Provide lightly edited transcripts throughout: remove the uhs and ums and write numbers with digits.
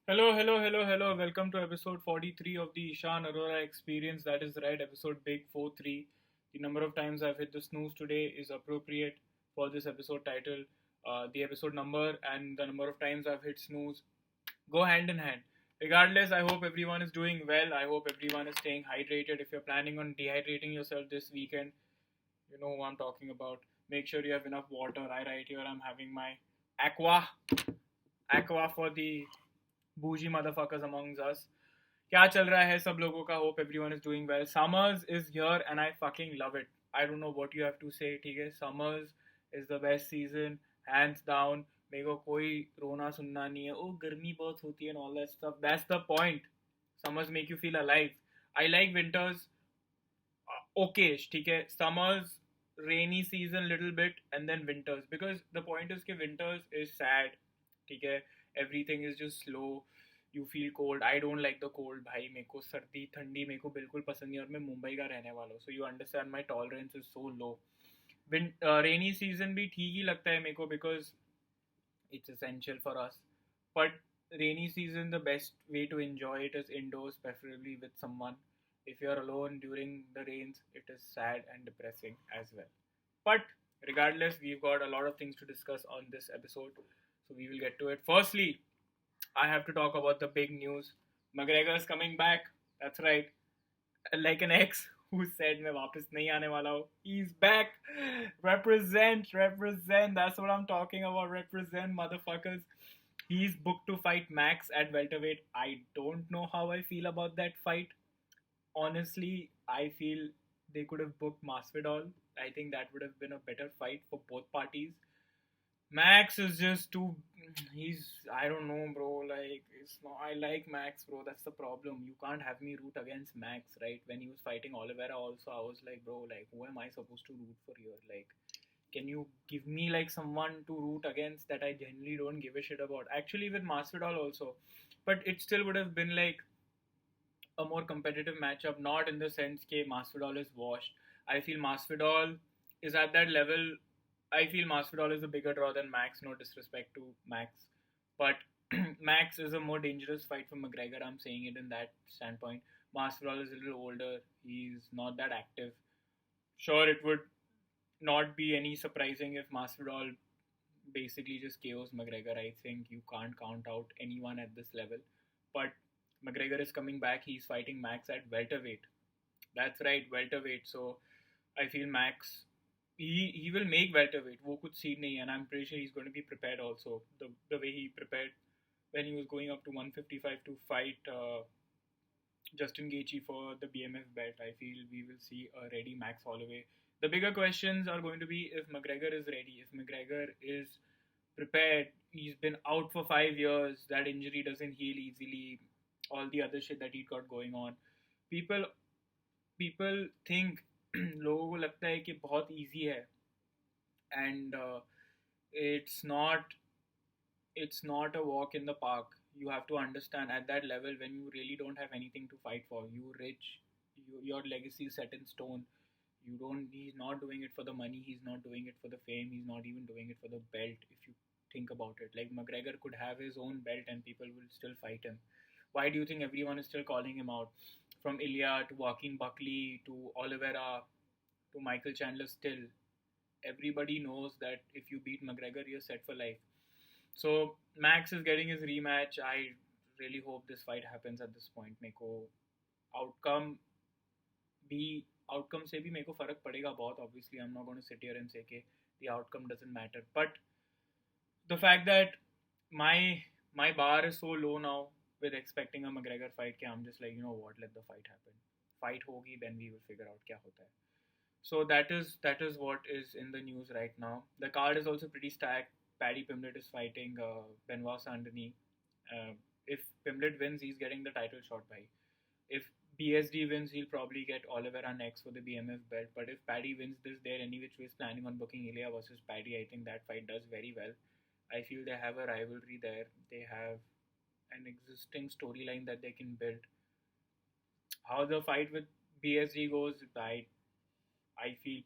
Hello, hello, hello, hello. Welcome to episode 43 of the Eeshan Arora experience. That is right, episode big 43. The number of times I've hit the snooze today is appropriate for this episode title. The episode number and the number of times I've hit snooze go hand in hand. Regardless, I hope everyone is doing well. I hope everyone is staying hydrated. If you're planning on dehydrating yourself this weekend, you know who I'm talking about. Make sure you have enough water. I right here I'm having my aqua for the bougie motherfuckers amongst us. क्या चल रहा है सब लोगों का? Hope everyone is doing well. Summers is here and I fucking love it. I don't know what you have to say, ठीक है? Summers is the best season, hands down. मेरे को कोई रोना सुनना नहीं है. Oh, गर्मी बहुत होती है and all that stuff. That's the point. Summers make you feel alive. I like winters okay, ठीक है? Summers, rainy season little bit and then winters because the point is कि winters is sad, ठीक है? Everything is just slow. You feel cold. I don't like the cold भाई. मेरे को सर्दी ठंडी मेरे को बिल्कुल पसंद नहीं और मैं मुंबई का रहने वाला हूँ. So you understand my tolerance is so low. Rainy season भी ठीक ही लगता है मेरे को because it's essential for us. But rainy season, the best way to enjoy it is indoors, preferably with someone. If you're alone during the rains, it is sad and depressing as well. But regardless, we've got a lot of things to discuss on this episode, so we will get to it. Firstly, I have to talk about the big news. McGregor is coming back. That's right. Like an ex who said मैं वापस नहीं आने वाला हूँ. He's back. Represent. That's what I'm talking about. Represent, motherfuckers. He's booked to fight Max at welterweight. I don't know how I feel about that fight. Honestly, I feel they could have booked Masvidal. I think that would have been a better fight for both parties. Max is just too. He's. I don't know, bro. Like, it's not. I like Max, bro. That's the problem. You can't have me root against Max, right? When he was fighting Oliveira, also, I was like, bro, like, who am I supposed to root for here? Like, can you give me like someone to root against that I genuinely don't give a shit about? Actually, with Masvidal also, but it still would have been like a more competitive matchup. Not in the sense that Masvidal is washed. I feel Masvidal is at that level. I feel Masvidal is a bigger draw than Max. No disrespect to Max, but Max is a more dangerous fight for McGregor. I'm saying it in that standpoint. Masvidal is a little older. He's not that active. Sure, it would not be any surprising if Masvidal basically just KOs McGregor. I think you can't count out anyone at this level. But McGregor is coming back. He's fighting Max at welterweight. That's right, welterweight. So I feel Max he will make welterweight. वो कुछ scene नहीं है, and I'm pretty sure he's going to be prepared also. The way he prepared when he was going up to 155 to fight Justin Gaethje for the BMF belt. I feel we will see a ready Max Holloway. The bigger questions are going to be if McGregor is ready, if McGregor is prepared. He's been out for 5 years. That injury doesn't heal easily. All the other shit that he got going on. People people think लोगों को लगता है कि बहुत easy है and it's not it's not a walk in the park. You have to understand at that level when you really don't have anything to fight for. You rich, your legacy is set in stone. You don't. He's not doing it for the money. He's not doing it for the fame. He's not even doing it for the belt. If you think about it, like McGregor could have his own belt and people will still fight him. Why do you think everyone is still calling him out? From Ilya to Joaquin Buckley to Oliveira to Michael Chandler, still everybody knows that if you beat McGregor, you're set for life. So Max is getting his rematch. I really hope this fight happens at this point. मेरे को outcome भी outcome से भी मेरे को फर्क पड़ेगा बहुत. Obviously, I'm not going to sit here and say कि the outcome doesn't matter. But the fact that my bar is so low now with expecting a McGregor fight कि I'm just like, you know what, let the fight happen. Fight होगी, then we will figure out क्या होता है. So that is what is in the news right now. The card is also pretty stacked. Paddy Pimblett is fighting Benoit Saint-Denis. If Pimblett wins, he's getting the title shot by. If BSD wins, he'll probably get Oliveira next for the BMF belt. But if Paddy wins this, they're any which way planning on booking Ilya versus Paddy. I think that fight does very well. I feel they have a rivalry there. They have an existing storyline that they can build. How the fight with BSD goes, I feel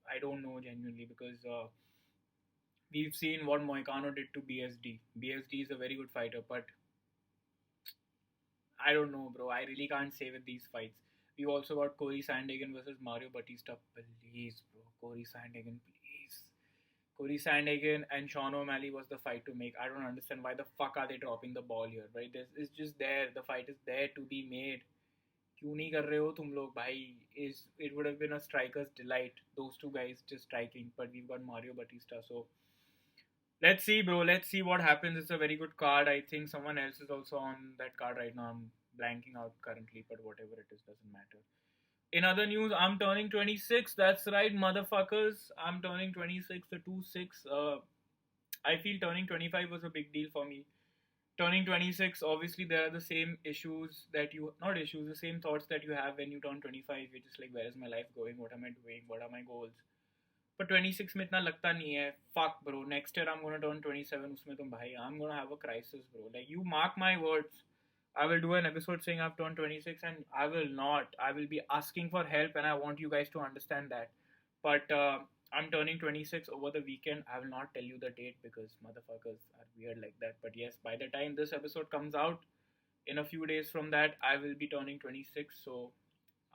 I don't know genuinely because we've seen what Moicano did to BSD. BSD is a very good fighter, but I don't know, bro. I really can't say with these fights. We also got Corey Sandhagen versus Mario Batista. Please, bro. Corey Sandhagen, please. Corey Sandhagen and Sean O'Malley was the fight to make. I don't understand why the fuck are they dropping the ball here, right? This is just there. The fight is there to be made. क्यों नहीं कर रहे हो तुम लोग भाई? Is it would have been a striker's delight, those two guys just striking, but we've got Mario Batista. So let's see, bro. Let's see what happens. It's a very good card. I think someone else is also on that card right now. I'm blanking out currently, but whatever it is, doesn't matter. In other news, I'm turning 26. That's right, motherfuckers. I'm turning 26, the 2-6. I feel turning 25 was a big deal for me. Turning 26, obviously, there are the same issues that you, not issues, the same thoughts that you have when you turn 25. You're just like, where is my life going? What am I doing? What are my goals? पर 26 में इतना लगता नहीं है. Fuck, bro. Next year I'm gonna turn 27. उसमें तुम भाई, I'm gonna have a crisis, bro. Like, you mark my words. I will do an episode saying I've turned 26, and I will not. I will be asking for help, and I want you guys to understand that. But I'm turning 26 over the weekend. I will not tell you the date because motherfuckers are weird like that. But yes, by the time this episode comes out, in a few days from that, I will be turning 26. So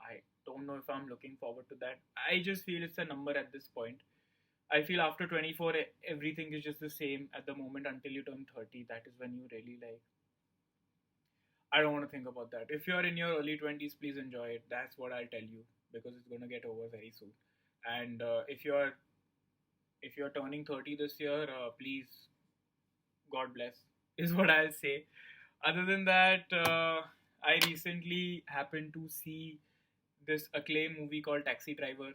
I don't know if I'm looking forward to that. I just feel it's a number at this point. I feel after 24, everything is just the same at the moment until you turn 30. That is when you really like. I don't want to think about that. If you're in your early 20s, please enjoy it. That's what I'll tell you because it's going to get over very soon. And if you're turning 30 this year, please, God bless, is what I'll say. Other than that, I recently happened to see this acclaimed movie called Taxi Driver.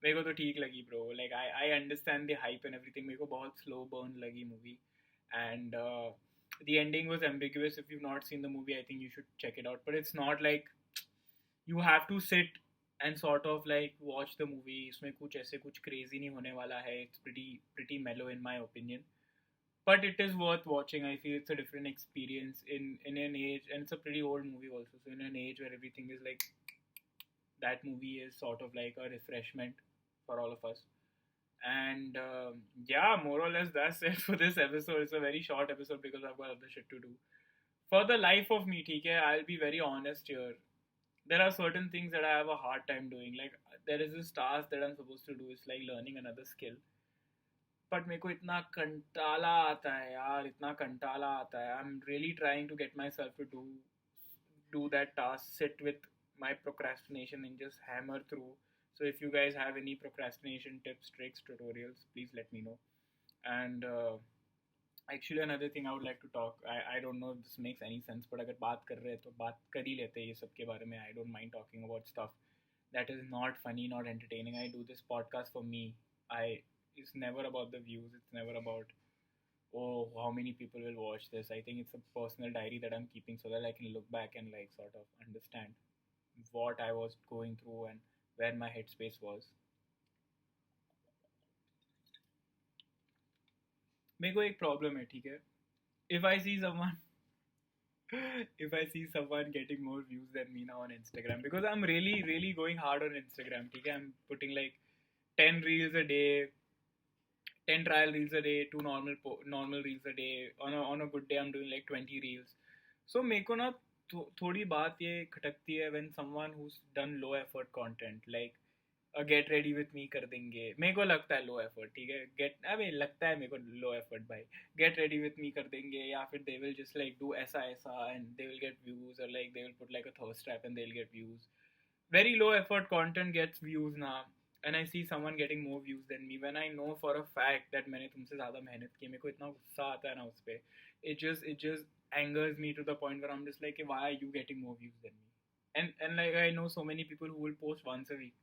मेरे को तो ठीक लगी bro. Like I understand the hype and everything. मेरे को बहुत slow burn लगी movie, and the ending was ambiguous. If you've not seen the movie, I think you should check it out. But it's not like you have to sit and sort of like watch the movie. इसमें कुछ ऐसे कुछ crazy नहीं होने वाला है. It's pretty mellow in my opinion. But it is worth watching. I feel it's a different experience in an age, and it's a pretty old movie also. So in an age where everything is like, that movie is sort of like a refreshment for all of us. And yeah, more or less that's it for this episode. It's a very short episode because I've got other shit to do. For the life of me, okay, I'll be very honest here. There are certain things that I have a hard time doing. Like, there is this task that I'm supposed to do. It's like learning another skill. But मेरे को इतना कंटाला आता है यार, इतना कंटाला आता है. I am really trying to get myself to do that task, sit with my procrastination and just hammer through. So if you guys have any procrastination tips, tricks, tutorials, please let me know. And actually another thing I would like to talk, I don't know if this makes any sense, but अगर बात कर रहे हैं तो बात कर ही लेते हैं ये सब के बारे में. I don't mind talking about stuff that is not funny, not entertaining. I do this podcast for me. It's never about the views. It's never about, oh, how many people will watch this. I think it's a personal diary that I'm keeping so that I can look back and like sort of understand what I was going through and where my headspace was. मेरे को एक problem है, ठीक है. If I see someone if I see someone getting more views than me now on Instagram, because I'm really going hard on Instagram, ठीक है. I'm putting like 10 reels a day, 10 trial reels a day, 2 normal reels a day. On a good day I'm doing like 20 reels. So मेरे को ना थोड़ी बात ये खटकती है when someone who's done low effort content like gate ready with me कर देंगे. मेरे को लगता है लो एफर्ट, ठीक है. अबे लगता है मेरे को लो एफर्ट भाई. गेट रेडी विथ मी कर देंगे, या फिर they will just like do ऐसा ऐसा and they will get views, और like they will put like a thirst trap and they will get views. Very low effort content gets views now, and I see someone getting more views than me when I know for a fact that मैंने तुमसे ज़्यादा मेहनत की. मेरे को इतना गुस्सा आता है ना उस पर. It just angers me to the point where I'm just like, why are you getting more views than me? And like I know so many people who will post once a week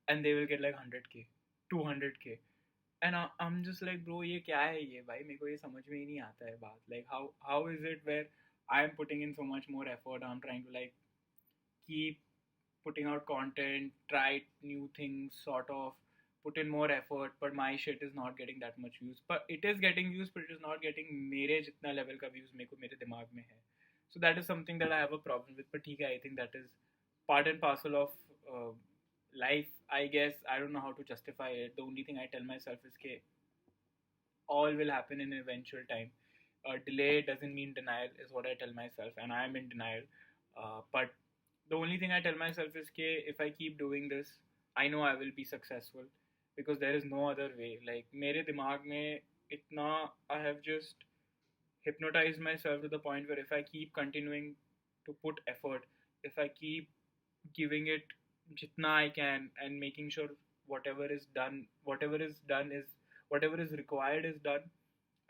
and they will get like 100k, 200k, and I'm just like, bro, ये क्या है ये भाई? मेरे को ये समझ में ही नहीं आता है बात. Like how is it where I am putting in so much more effort, I'm trying to like keep putting out content, try new things, sort of put in more effort, but my shit is not getting that much views. But it is getting views, but it is not getting मेरे जितना level का views मेरे को मेरे दिमाग में है. So that is something that I have a problem with. But ठीक है, I think that is part and parcel of life, I guess. I don't know how to justify it. The only thing I tell myself is that all will happen in eventual time. Delay doesn't mean denial, is what I tell myself, and I am in denial. But the only thing I tell myself is that if I keep doing this, I know I will be successful because there is no other way. Like, मेरे दिमाग में इतना I have just hypnotized myself to the point where if I keep continuing to put effort, if I keep giving it jitna I can and making sure whatever is required is done,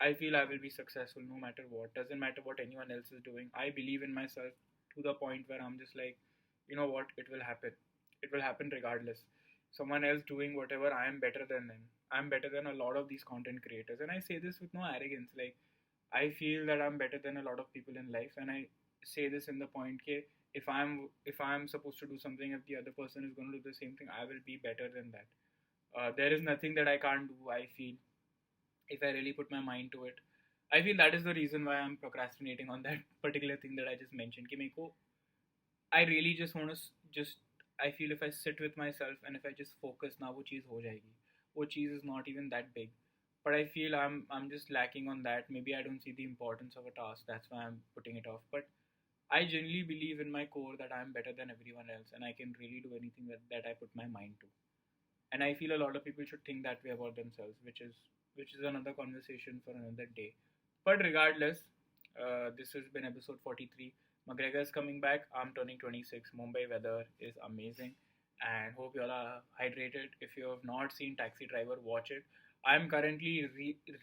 I feel I will be successful no matter what. Doesn't matter what anyone else is doing. I believe in myself to the point where I'm just like, you know what, it will happen. It will happen regardless. Someone else doing whatever, I am better than them. I'm better than a lot of these content creators. And I say this with no arrogance. Like, I feel that I'm better than a lot of people in life. And I say this in the point that if I'm supposed to do something, if the other person is going to do the same thing, I will be better than that. There is nothing that I can't do, I feel, if I really put my mind to it. I feel that is the reason why I'm procrastinating on that particular thing that I just mentioned. Ki meko, I really just want to just, I feel if I sit with myself and if I just focus, now wo cheez ho jayegi. Wo cheez is not even that big. But I feel I'm just lacking on that. Maybe I don't see the importance of a task. That's why I'm putting it off. But I genuinely believe in my core that I'm better than everyone else and I can really do anything that I put my mind to. And I feel a lot of people should think that way about themselves, which is another conversation for another day. But regardless, this has been episode 43. McGregor is coming back. I'm turning 26. Mumbai weather is amazing, and hope you all are hydrated. If you have not seen Taxi Driver, watch it. I'm currently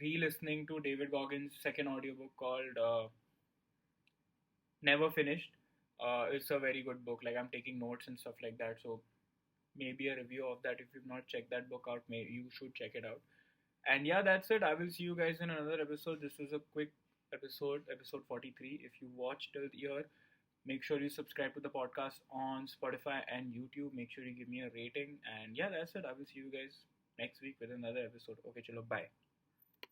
re-listening to David Goggins' second audiobook called Never Finished. It's a very good book. Like, I'm taking notes and stuff like that. So maybe a review of that. If you've not checked that book out, maybe you should check it out. And yeah, that's it. I will see you guys in another episode. This was a quick episode 43. If you watched till here, make sure you subscribe to the podcast on Spotify and YouTube. Make sure you give me a rating. And yeah, that's it. I will see you guys next week with another episode. Okay, chalo, bye.